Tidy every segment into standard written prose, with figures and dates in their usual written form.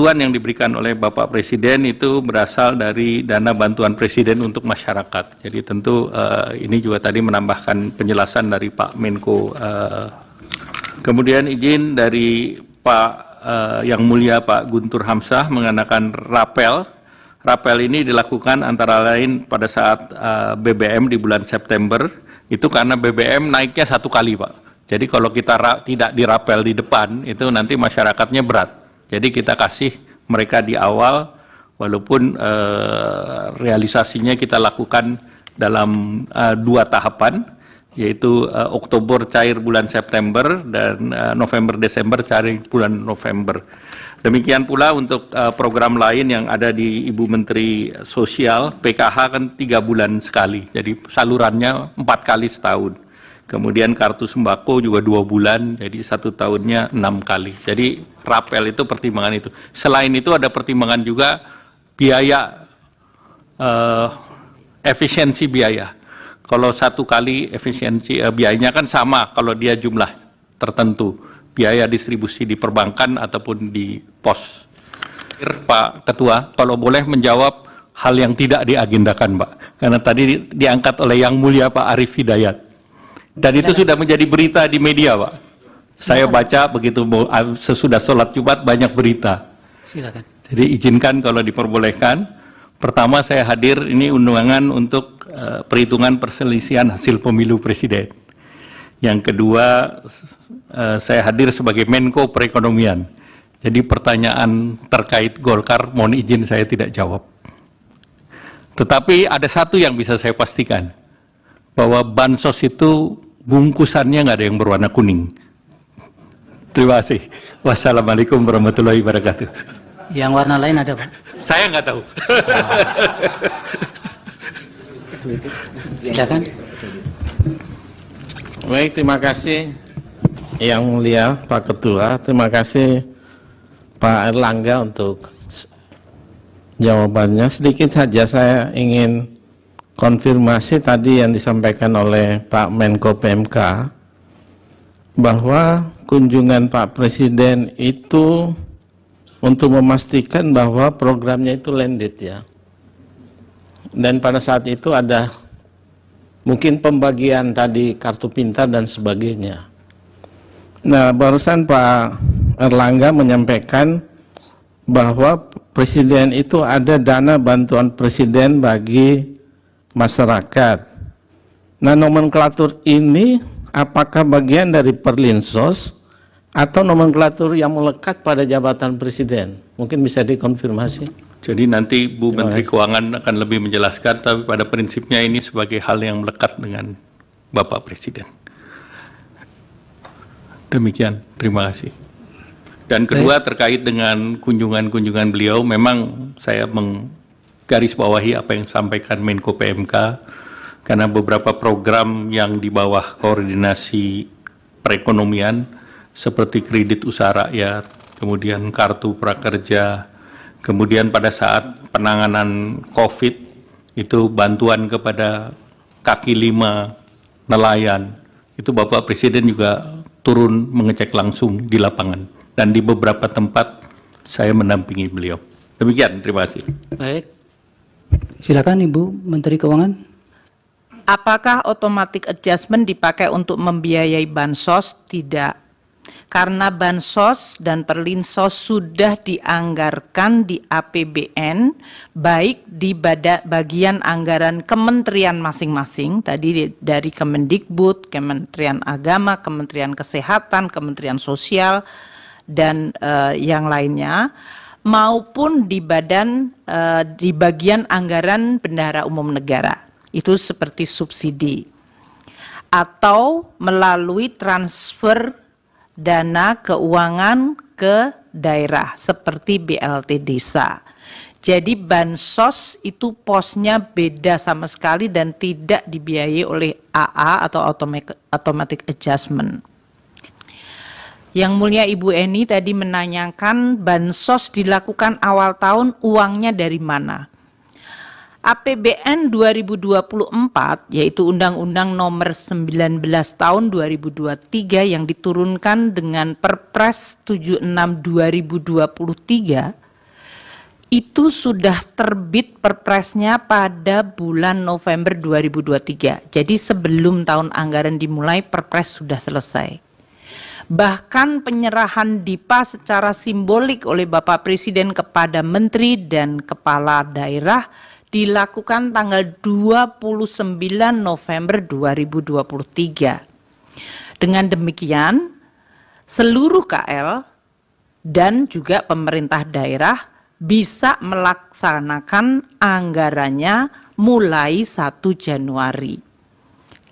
bantuan yang diberikan oleh Bapak Presiden itu berasal dari dana bantuan Presiden untuk masyarakat. Jadi tentu ini juga tadi menambahkan penjelasan dari Pak Menko. Kemudian izin dari Pak Yang Mulia Pak Guntur Hamzah mengenakan rapel. Rapel ini dilakukan antara lain pada saat BBM di bulan September, itu karena BBM naiknya 1 kali, Pak. Jadi kalau kita tidak dirapel di depan, itu nanti masyarakatnya berat. Jadi kita kasih mereka di awal, walaupun realisasinya kita lakukan dalam 2 tahapan, yaitu Oktober cair bulan September dan November-Desember cair bulan November. Demikian pula untuk program lain yang ada di Ibu Menteri Sosial, PKH kan 3 bulan sekali, jadi salurannya 4 kali setahun. Kemudian kartu sembako juga 2 bulan, jadi 1 tahunnya 6 kali. Jadi rapel itu pertimbangan itu. Selain itu ada pertimbangan juga biaya, efisiensi biaya. Kalau 1 kali efisiensi biayanya kan sama kalau dia jumlah tertentu. Biaya distribusi di perbankan ataupun di pos. Pak Ketua, kalau boleh menjawab hal yang tidak diagendakan, Pak. Karena tadi diangkat oleh Yang Mulia Pak Arief Hidayat. Dan itu sudah menjadi berita di media, Pak. Saya baca begitu sesudah sholat Jumat banyak berita. Silakan. Jadi izinkan kalau diperbolehkan. Pertama saya hadir ini undangan untuk perhitungan perselisihan hasil pemilu presiden. Yang kedua, saya hadir sebagai Menko Perekonomian. Jadi pertanyaan terkait Golkar, mohon izin saya tidak jawab. Tetapi ada satu yang bisa saya pastikan, bahwa bansos itu bungkusannya nggak ada yang berwarna kuning. Terima kasih. Wassalamualaikum warahmatullahi wabarakatuh. Yang warna lain ada, Pak? Saya nggak tahu. Silakan. Baik, terima kasih Yang Mulia Pak Ketua, terima kasih Pak Erlangga untuk jawabannya. Sedikit saja saya ingin konfirmasi tadi yang disampaikan oleh Pak Menko PMK, bahwa kunjungan Pak Presiden itu untuk memastikan bahwa programnya itu landed ya. Dan pada saat itu ada mungkin pembagian tadi kartu pintar dan sebagainya. Nah, barusan Pak Erlangga menyampaikan bahwa Presiden itu ada dana bantuan Presiden bagi masyarakat. Nah, nomenklatur ini apakah bagian dari Perlinsos atau nomenklatur yang melekat pada jabatan Presiden? Mungkin bisa dikonfirmasi. Jadi nanti Bu Menteri Keuangan akan lebih menjelaskan, tapi pada prinsipnya ini sebagai hal yang melekat dengan Bapak Presiden. Demikian, terima kasih. Dan kedua terkait dengan kunjungan-kunjungan beliau, memang saya menggarisbawahi apa yang disampaikan Menko PMK, karena beberapa program yang di bawah koordinasi perekonomian, seperti kredit usaha rakyat, kemudian kartu prakerja, kemudian pada saat penanganan COVID, itu bantuan kepada kaki 5 nelayan, itu Bapak Presiden juga turun mengecek langsung di lapangan. Dan di beberapa tempat saya mendampingi beliau. Demikian, terima kasih. Baik. Silakan Ibu Menteri Keuangan. Apakah automatic adjustment dipakai untuk membiayai bansos? Tidak. Karena bansos dan perlinsos sudah dianggarkan di APBN, baik di bagian anggaran kementerian masing-masing, tadi dari Kemendikbud, Kementerian Agama, Kementerian Kesehatan, Kementerian Sosial, dan yang lainnya, maupun di bagian anggaran Bendahara Umum Negara, itu seperti subsidi, atau melalui transfer dana keuangan ke daerah seperti BLT desa. Jadi bansos itu posnya beda sama sekali dan tidak dibiayai oleh AA atau automatic adjustment. Yang Mulia Ibu Eni tadi menanyakan bansos dilakukan awal tahun, uangnya dari mana? APBN 2024, yaitu Undang-Undang Nomor 19 Tahun 2023 yang diturunkan dengan Perpres 76 2023, itu sudah terbit perpresnya pada bulan November 2023. Jadi sebelum tahun anggaran dimulai, perpres sudah selesai. Bahkan penyerahan DIPA secara simbolik oleh Bapak Presiden kepada Menteri dan Kepala Daerah dilakukan tanggal 29 November 2023. Dengan demikian, seluruh KL dan juga pemerintah daerah bisa melaksanakan anggarannya mulai 1 Januari.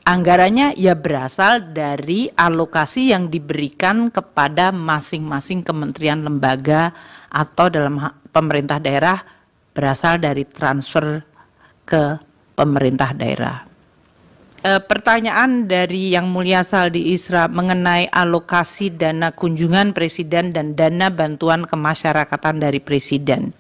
Anggarannya ya berasal dari alokasi yang diberikan kepada masing-masing kementerian lembaga atau dalam pemerintah daerah berasal dari transfer ke pemerintah daerah. Pertanyaan dari Yang Mulia Saldi Isra mengenai alokasi dana kunjungan Presiden dan dana bantuan kemasyarakatan dari Presiden.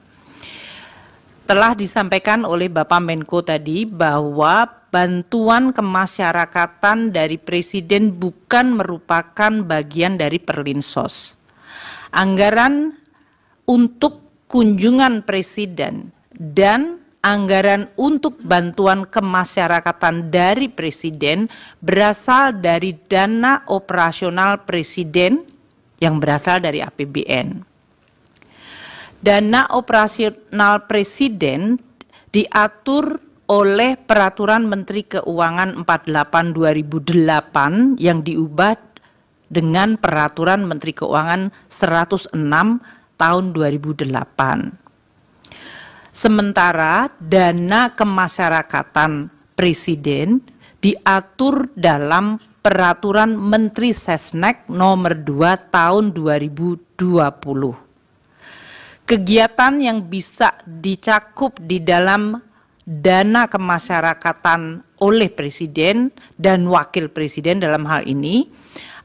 Telah disampaikan oleh Bapak Menko tadi bahwa bantuan kemasyarakatan dari Presiden bukan merupakan bagian dari Perlinsos. Anggaran untuk kunjungan Presiden dan anggaran untuk bantuan kemasyarakatan dari Presiden berasal dari dana operasional Presiden yang berasal dari APBN. Dana operasional Presiden diatur oleh Peraturan Menteri Keuangan 48/2008 yang diubah dengan Peraturan Menteri Keuangan 106 tahun 2008. Sementara dana kemasyarakatan Presiden diatur dalam Peraturan Menteri Sesnek nomor 2 tahun 2020. Kegiatan yang bisa dicakup di dalam dana kemasyarakatan oleh Presiden dan Wakil Presiden dalam hal ini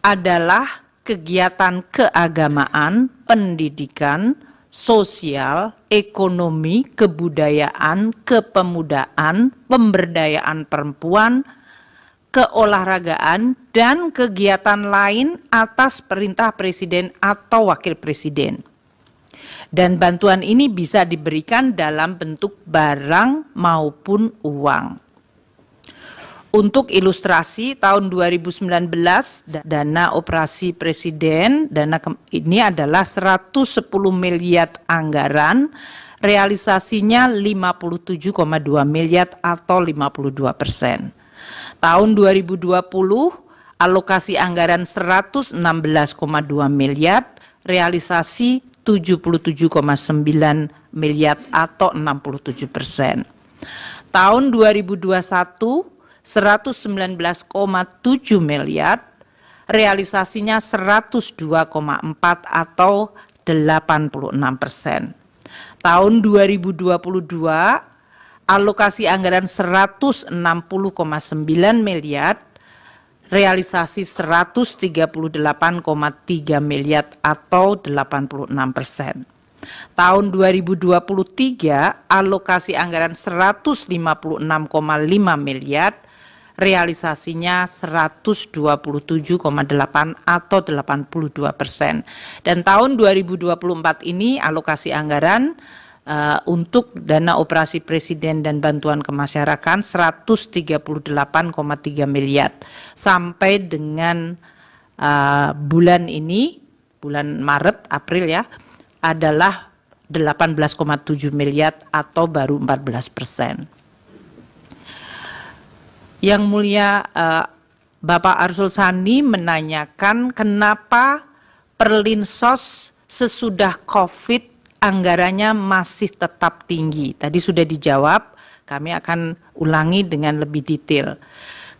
adalah kegiatan keagamaan, pendidikan, sosial, ekonomi, kebudayaan, kepemudaan, pemberdayaan perempuan, keolahragaan, dan kegiatan lain atas perintah Presiden atau Wakil Presiden. Dan bantuan ini bisa diberikan dalam bentuk barang maupun uang. Untuk ilustrasi, tahun 2019 dana operasi Presiden, ini adalah 110 miliar anggaran, realisasinya 57,2 miliar atau 52%. Tahun 2020 alokasi anggaran 116,2 miliar, realisasi 77,9 miliar atau 67%. Tahun 2021 119,7 miliar, realisasinya 102,4 atau 86%. Tahun 2022 alokasi anggaran 160,9 miliar, realisasi 138,3 miliar atau 86%. Tahun 2023 alokasi anggaran 156,5 miliar, realisasinya 127,8 atau 82%. Dan tahun 2024 ini alokasi anggaran untuk dana operasi Presiden dan bantuan kemasyarakatan 138,3 miliar. Sampai dengan bulan ini, bulan Maret, April ya, adalah 18,7 miliar atau baru 14%. Yang Mulia Bapak Arsul Sani menanyakan kenapa Perlinsos sesudah COVID anggarannya masih tetap tinggi. Tadi sudah dijawab, kami akan ulangi dengan lebih detail.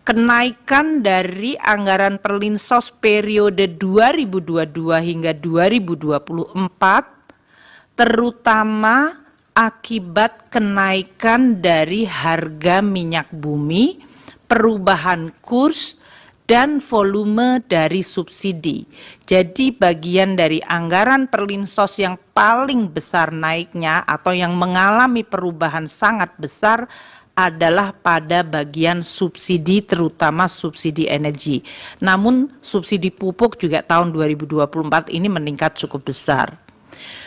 Kenaikan dari anggaran Perlinsos periode 2022 hingga 2024 terutama akibat kenaikan dari harga minyak bumi, perubahan kurs, dan volume dari subsidi. Jadi bagian dari anggaran Perlinsos yang paling besar naiknya atau yang mengalami perubahan sangat besar adalah pada bagian subsidi, terutama subsidi energi. Namun subsidi pupuk juga tahun 2024 ini meningkat cukup besar.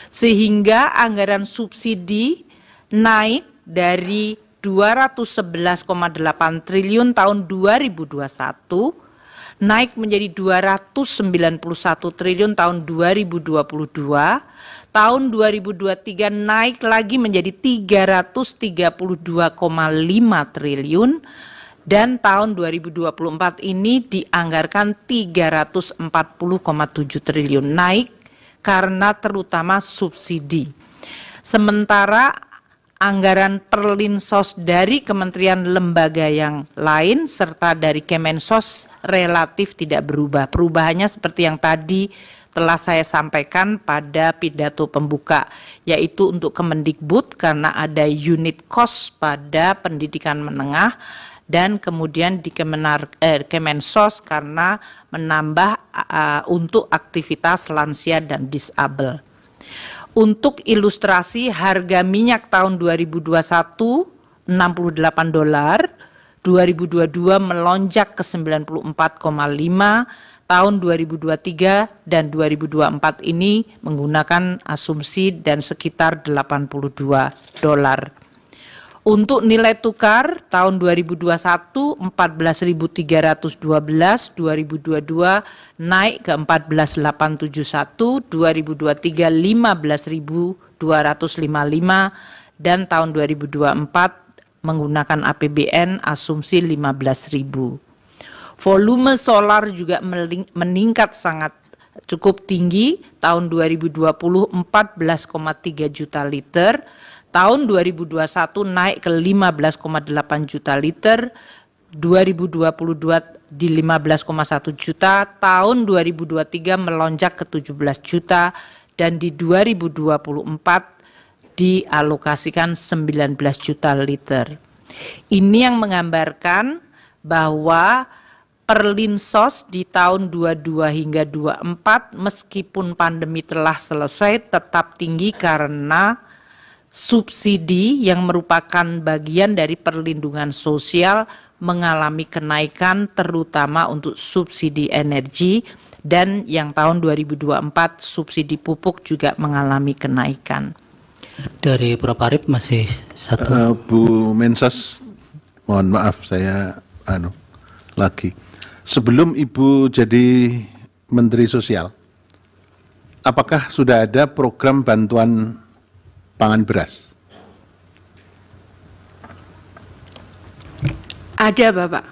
sehingga anggaran subsidi naik dari 211,8 triliun tahun 2021 naik menjadi 291 triliun tahun 2022, tahun 2023 naik lagi menjadi 332,5 triliun, dan tahun 2024 ini dianggarkan 340,7 triliun, naik karena terutama subsidi. Sementara anggaran Perlinsos dari kementerian lembaga yang lain serta dari Kemensos relatif tidak berubah. Perubahannya seperti yang tadi telah saya sampaikan pada pidato pembuka, yaitu untuk Kemendikbud karena ada unit cost pada pendidikan menengah, dan kemudian di Kemensos karena menambah untuk aktivitas lansia dan disabel. Untuk ilustrasi, harga minyak tahun 2021 $68, 2022 melonjak ke 94,5, tahun 2023 dan 2024 ini menggunakan asumsi dan sekitar $82. Untuk nilai tukar tahun 2021 14.312, 2022 naik ke 14.871, 2023 15.255, dan tahun 2024 menggunakan APBN asumsi 15.000. Volume solar juga meningkat sangat cukup tinggi, tahun 2020 14,3 juta liter, tahun 2021 naik ke 15,8 juta liter, 2022 di 15,1 juta, tahun 2023 melonjak ke 17 juta, dan di 2024 dialokasikan 19 juta liter. Ini yang menggambarkan bahwa Perlinsos di tahun 22 hingga 24 meskipun pandemi telah selesai tetap tinggi karena subsidi yang merupakan bagian dari perlindungan sosial mengalami kenaikan terutama untuk subsidi energi, dan yang tahun 2024 subsidi pupuk juga mengalami kenaikan. Dari Prof. Arief masih satu. Bu Mensos, mohon maaf saya lagi. Sebelum Ibu jadi Menteri Sosial, apakah sudah ada program bantuan pangan beras? Ada, Bapak.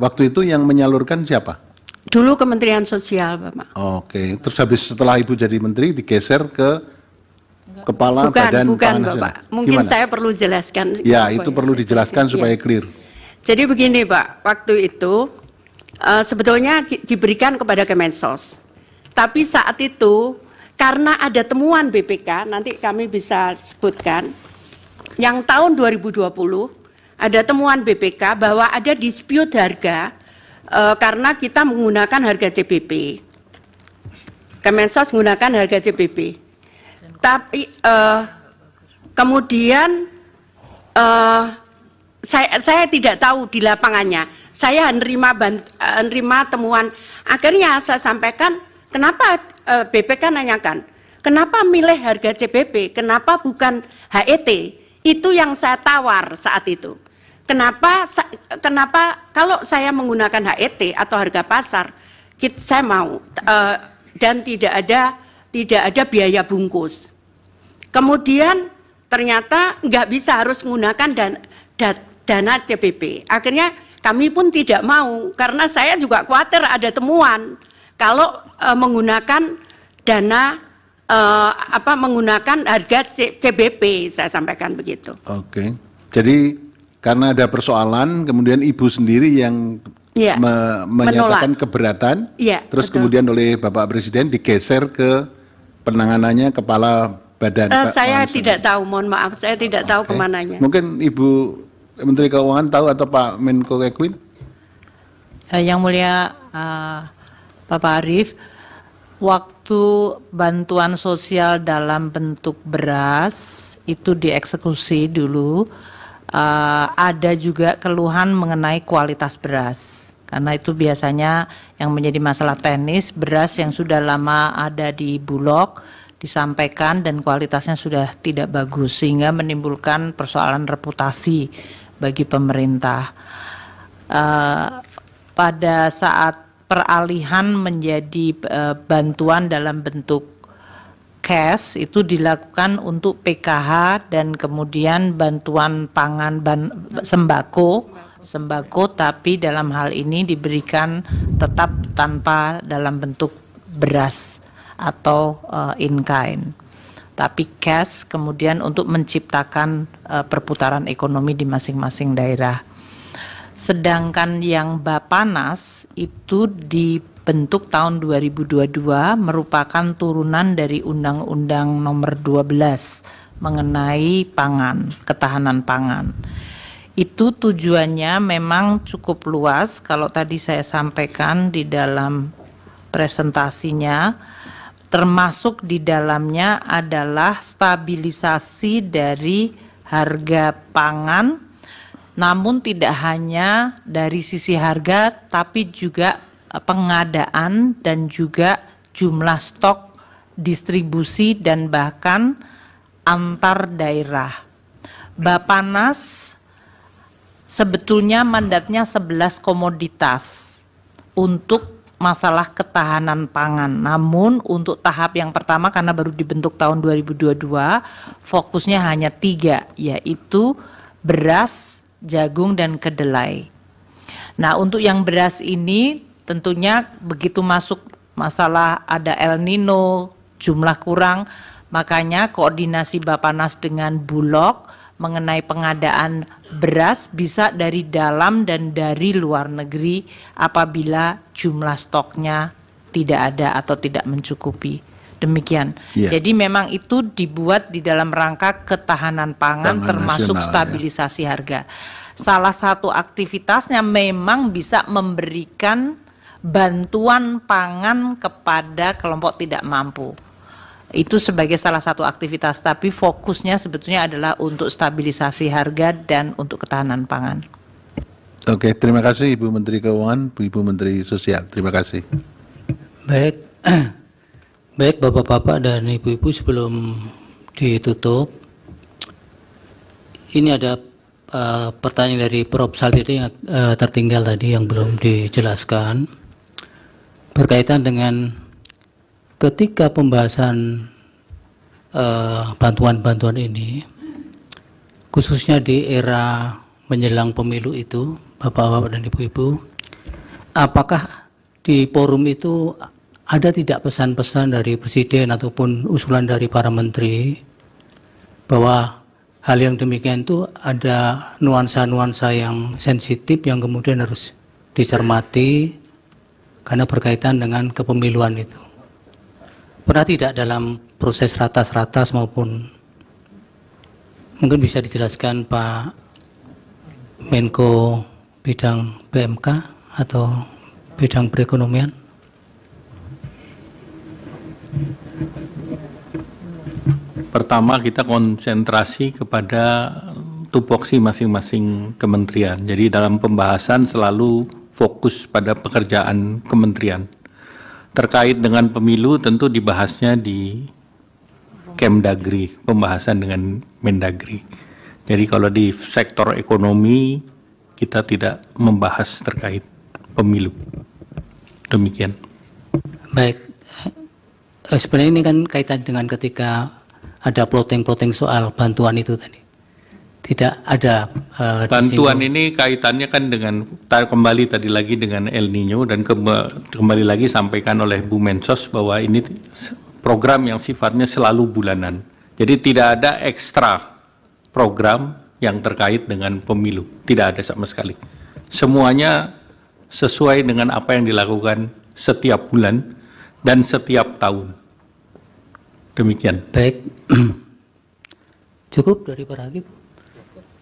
Waktu itu yang menyalurkan siapa? Dulu Kementerian Sosial, Bapak. Oke, terus habis setelah Ibu jadi Menteri digeser ke Kepala Badan Pangan Nasional. Bapak. Mungkin Gimana? saya perlu jelaskan. Ya, itu perlu dijelaskan supaya clear. Jadi begini, Pak. Waktu itu sebetulnya diberikan kepada Kemensos. Tapi saat itu karena ada temuan BPK, nanti kami bisa sebutkan, yang tahun 2020 ada temuan BPK bahwa ada dispute harga karena kita menggunakan harga CBP. Kemensos menggunakan harga CBP. Tapi kemudian saya tidak tahu di lapangannya. Saya menerima temuan. Akhirnya saya sampaikan, kenapa BPK nanyakan, kenapa milih harga CBP, kenapa bukan HET? Itu yang saya tawar saat itu. Kenapa kalau saya menggunakan HET atau harga pasar, saya mau dan tidak ada biaya bungkus. Kemudian ternyata nggak bisa, harus menggunakan dana CBP. Akhirnya kami pun tidak mau karena saya juga khawatir ada temuan kalau menggunakan dana menggunakan harga CBP, saya sampaikan begitu. Oke. Jadi karena ada persoalan, kemudian Ibu sendiri yang menyatakan keberatan, terus betul. Kemudian oleh Bapak Presiden digeser ke penanganannya Kepala Badan. Saya tidak tahu, mohon maaf, saya tidak tahu kemananya. Mungkin Ibu Menteri Keuangan tahu atau Pak Menko Ekwin? Yang mulia Bapak Arief, waktu bantuan sosial dalam bentuk beras itu dieksekusi dulu, ada juga keluhan mengenai kualitas beras. Karena itu biasanya yang menjadi masalah teknis, beras yang sudah lama ada di Bulog disampaikan dan kualitasnya sudah tidak bagus sehingga menimbulkan persoalan reputasi bagi pemerintah. Pada saat peralihan menjadi bantuan dalam bentuk cash itu dilakukan untuk PKH dan kemudian bantuan pangan sembako, tapi dalam hal ini diberikan tetap tanpa dalam bentuk beras atau in kind, tapi cash kemudian untuk menciptakan perputaran ekonomi di masing-masing daerah. Sedangkan yang Bapanas itu dibentuk tahun 2022 merupakan turunan dari Undang-Undang Nomor 12 mengenai pangan, ketahanan pangan. Itu tujuannya memang cukup luas. Kalau tadi saya sampaikan di dalam presentasinya, termasuk di dalamnya adalah stabilisasi dari harga pangan, namun tidak hanya dari sisi harga, tapi juga pengadaan dan juga jumlah stok, distribusi, dan bahkan antar daerah. Bapanas sebetulnya mandatnya 11 komoditas untuk masalah ketahanan pangan. Namun untuk tahap yang pertama karena baru dibentuk tahun 2022, fokusnya hanya 3, yaitu beras, jagung, dan kedelai. Nah, untuk yang beras ini tentunya begitu masuk masalah ada El Nino, jumlah kurang, makanya koordinasi Bapanas dengan Bulog mengenai pengadaan beras bisa dari dalam dan dari luar negeri apabila jumlah stoknya tidak ada atau tidak mencukupi. Demikian. Jadi memang itu dibuat di dalam rangka ketahanan pangan termasuk stabilisasi harga. Salah satu aktivitasnya memang bisa memberikan bantuan pangan kepada kelompok tidak mampu. Itu sebagai salah satu aktivitas, tapi fokusnya sebetulnya adalah untuk stabilisasi harga dan untuk ketahanan pangan. Oke, terima kasih Ibu Menteri Keuangan, Ibu Menteri Sosial. Terima kasih. Baik, baik Bapak-bapak dan Ibu-ibu, sebelum ditutup, ini ada pertanyaan dari Prof. Saltiti yang tertinggal tadi yang belum dijelaskan berkaitan dengan ketika pembahasan bantuan-bantuan ini, khususnya di era menjelang pemilu itu, Bapak-bapak dan Ibu-ibu, apakah di forum itu ada tidak pesan-pesan dari Presiden ataupun usulan dari para menteri bahwa hal yang demikian itu ada nuansa-nuansa yang sensitif yang kemudian harus dicermati karena berkaitan dengan kepemiluan itu? Pernah tidak dalam proses ratas-ratas maupun mungkin bisa dijelaskan Pak Menko bidang PMK atau bidang perekonomian? Pertama, kita konsentrasi kepada tupoksi masing-masing kementerian. Jadi dalam pembahasan selalu fokus pada pekerjaan kementerian. Terkait dengan pemilu tentu dibahasnya di Kemdagri, pembahasan dengan Mendagri. Jadi kalau di sektor ekonomi kita tidak membahas terkait pemilu. Demikian. Baik, sebenarnya ini kan kaitan dengan ketika ada plotting soal bantuan itu tadi. Tidak ada bantuan ini kaitannya kan dengan kembali tadi lagi dengan El Nino dan kembali lagi sampaikan oleh Bu Mensos bahwa ini program yang sifatnya selalu bulanan. Jadi tidak ada ekstra program yang terkait dengan pemilu, tidak ada sama sekali. Semuanya sesuai dengan apa yang dilakukan setiap bulan dan setiap tahun. Demikian. Baik, cukup dari para hakim.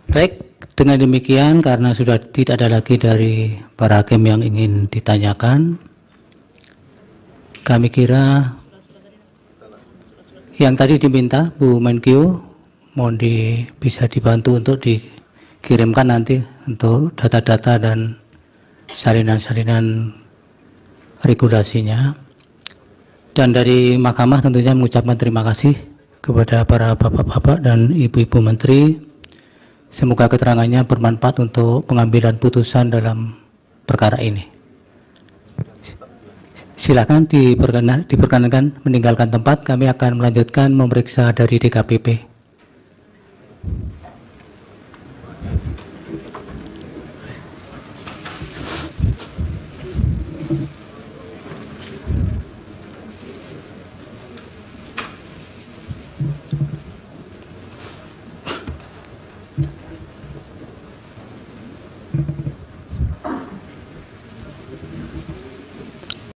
Baik, dengan demikian karena sudah tidak ada lagi dari para hakim yang ingin ditanyakan, kami kira yang tadi diminta Bu Menkyu mohon bisa dibantu untuk dikirimkan nanti untuk data-data dan salinan-salinan regulasinya. Dan dari Mahkamah tentunya mengucapkan terima kasih kepada para bapak-bapak dan ibu-ibu menteri. Semoga keterangannya bermanfaat untuk pengambilan putusan dalam perkara ini. Silakan diperkenankan meninggalkan tempat. Kami akan melanjutkan memeriksa dari DKPP.